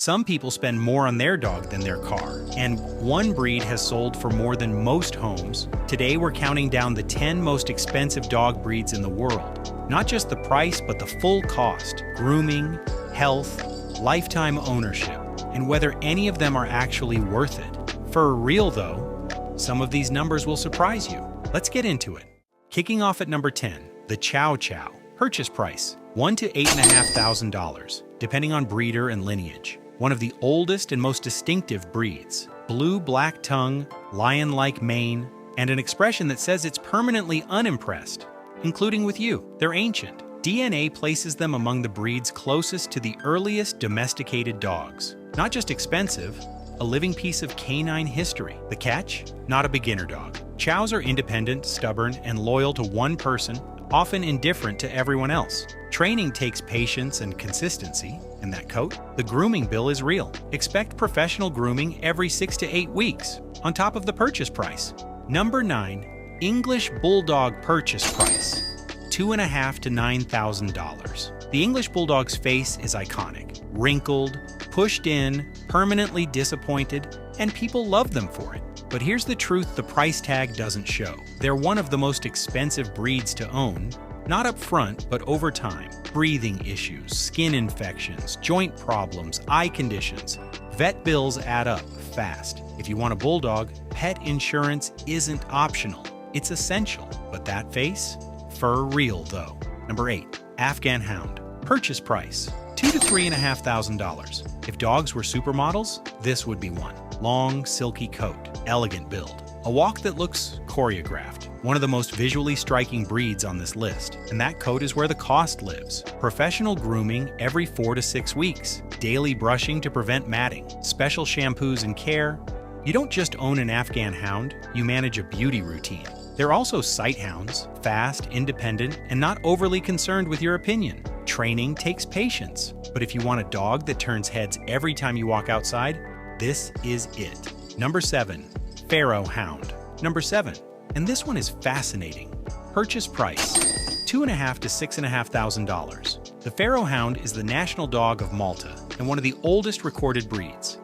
Some people spend more on their dog than their car, and one breed has sold for more than most homes. Today we're counting down the 10 most expensive dog breeds in the world. Not just the price, but the full cost, grooming, health, lifetime ownership, and whether any of them are actually worth it. For real though, some of these numbers will surprise you. Let's get into it. Kicking off at number 10, the Chow Chow. Purchase price, $1,000 to $8,500, depending on breeder and lineage. One of the oldest and most distinctive breeds. Blue-black tongue, lion-like mane, and an expression that says it's permanently unimpressed, including with you. They're ancient. DNA places them among the breeds closest to the earliest domesticated dogs. Not just expensive, a living piece of canine history. The catch? Not a beginner dog. Chows are independent, stubborn, and loyal to one person, often indifferent to everyone else. Training takes patience and consistency. And that coat? The grooming bill is real. Expect professional grooming every 6 to 8 weeks, on top of the purchase price. Number 9, English Bulldog purchase price, $2,500 to $9,000. The English Bulldog's face is iconic, wrinkled, pushed in, permanently disappointed, and people love them for it. But here's the truth the price tag doesn't show. They're one of the most expensive breeds to own, not up front, but over time. Breathing issues, skin infections, joint problems, eye conditions. Vet bills add up fast. If you want a bulldog, pet insurance isn't optional. It's essential. But that face? For real though. Number 8, Afghan Hound. Purchase price, $2,000 to $3,500. If dogs were supermodels, this would be one. Long, silky coat, elegant build. A walk that looks choreographed. One of the most visually striking breeds on this list. And that coat is where the cost lives. Professional grooming every 4 to 6 weeks. Daily brushing to prevent matting. Special shampoos and care. You don't just own an Afghan Hound, you manage a beauty routine. They're also sight hounds, fast, independent, and not overly concerned with your opinion. Training takes patience. But if you want a dog that turns heads every time you walk outside, this is it. Number 7, Pharaoh Hound. Number 7, and this one is fascinating. Purchase price, $2,500 to $6,500. The Pharaoh Hound is the national dog of Malta and one of the oldest recorded breeds.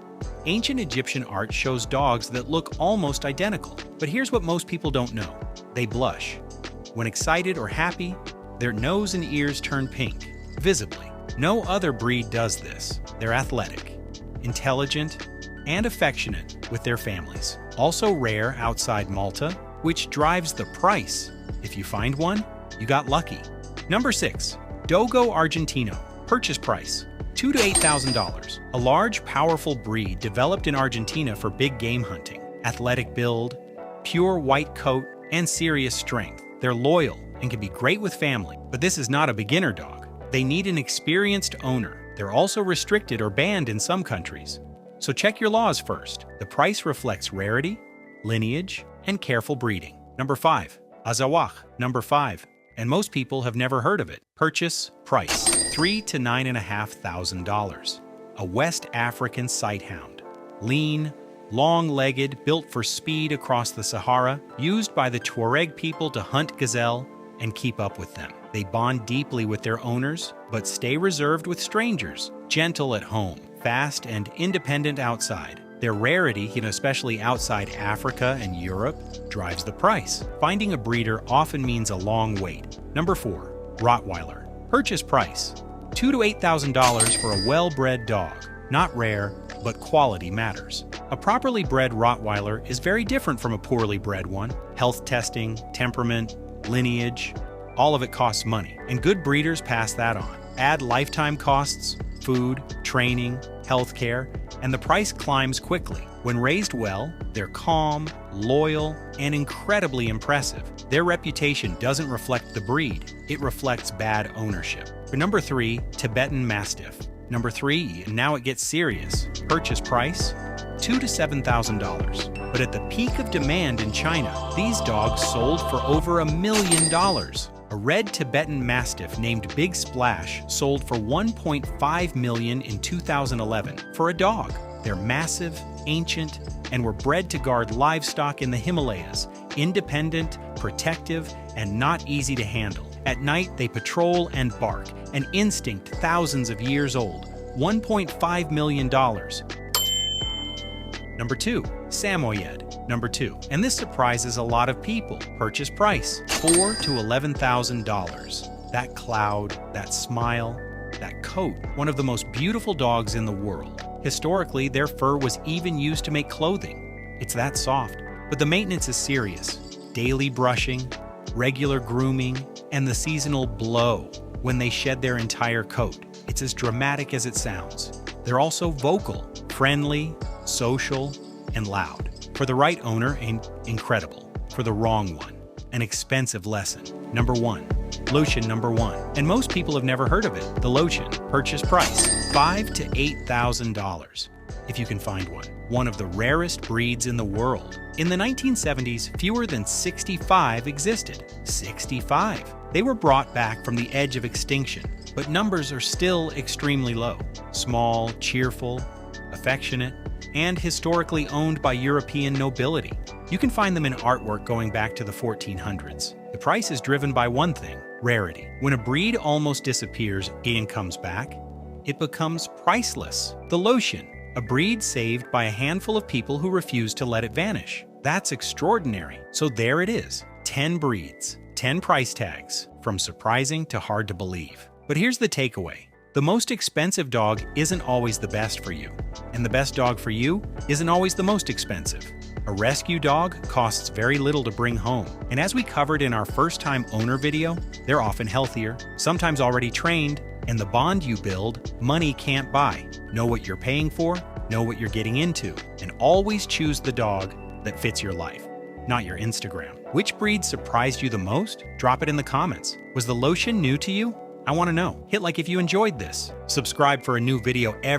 Ancient Egyptian art shows dogs that look almost identical. But here's what most people don't know. They blush. When excited or happy, their nose and ears turn pink, visibly. No other breed does this. They're athletic, intelligent, and affectionate with their families. Also rare outside Malta, which drives the price. If you find one, you got lucky. Number 6, Dogo Argentino. Purchase price, $2,000 to $8,000. A large, powerful breed developed in Argentina for big game hunting. Athletic build, pure white coat, and serious strength. They're loyal and can be great with family. But this is not a beginner dog. They need an experienced owner. They're also restricted or banned in some countries. So check your laws first. The price reflects rarity, lineage, and careful breeding. Number 5, Azawak. Number 5, and most people have never heard of it. Purchase price, $3,000 to $9,500. A West African sight hound. Lean, long-legged, built for speed across the Sahara, used by the Tuareg people to hunt gazelle and keep up with them. They bond deeply with their owners, but stay reserved with strangers, gentle at home, fast and independent outside. Their rarity, especially outside Africa and Europe, drives the price. Finding a breeder often means a long wait. Number 4, Rottweiler. Purchase price, $2,000 to $8,000 for a well-bred dog. Not rare, but quality matters. A properly bred Rottweiler is very different from a poorly bred one. Health testing, temperament, lineage, all of it costs money, and good breeders pass that on. Add lifetime costs, food, training, healthcare, and the price climbs quickly. When raised well, they're calm, loyal, and incredibly impressive. Their reputation doesn't reflect the breed, it reflects bad ownership. For number 3, Tibetan Mastiff. Number 3, and now it gets serious. Purchase price, $2,000 to $7,000. But at the peak of demand in China, these dogs sold for over $1 million. A red Tibetan Mastiff named Big Splash sold for $1.5 million in 2011 for a dog. They're massive, ancient, and were bred to guard livestock in the Himalayas, independent, protective, and not easy to handle. At night, they patrol and bark, an instinct thousands of years old, $1.5 million. Number 2. Samoyed. Number 2. And this surprises a lot of people. Purchase price, $4,000 to $11,000. That cloud, that smile, that coat. One of the most beautiful dogs in the world. Historically, their fur was even used to make clothing. It's that soft. But the maintenance is serious. Daily brushing, regular grooming, and the seasonal blow when they shed their entire coat. It's as dramatic as it sounds. They're also vocal, friendly, social, and loud. For the right owner, incredible. For the wrong one, an expensive lesson. Number 1. Lotion number 1. And most people have never heard of it. The Lotion. Purchase price, $5,000 to $8,000. If you can find one. One of the rarest breeds in the world. In the 1970s, fewer than 65 existed. 65. They were brought back from the edge of extinction, but numbers are still extremely low. Small, cheerful, affectionate, and historically owned by European nobility. You can find them in artwork going back to the 1400s. The price is driven by one thing: rarity. When a breed almost disappears and comes back, it becomes priceless. The Lotion, a breed saved by a handful of people who refuse to let it vanish. That's extraordinary. So there it is, 10 breeds, 10 price tags, from surprising to hard to believe. But here's the takeaway. The most expensive dog isn't always the best for you, and the best dog for you isn't always the most expensive. A rescue dog costs very little to bring home, and as we covered in our first-time owner video, they're often healthier, sometimes already trained, and the bond you build, money can't buy. Know what you're paying for, know what you're getting into, and always choose the dog that fits your life, not your Instagram. Which breed surprised you the most? Drop it in the comments. Was the Lotion new to you? I want to know. Hit like if you enjoyed this. Subscribe for a new video every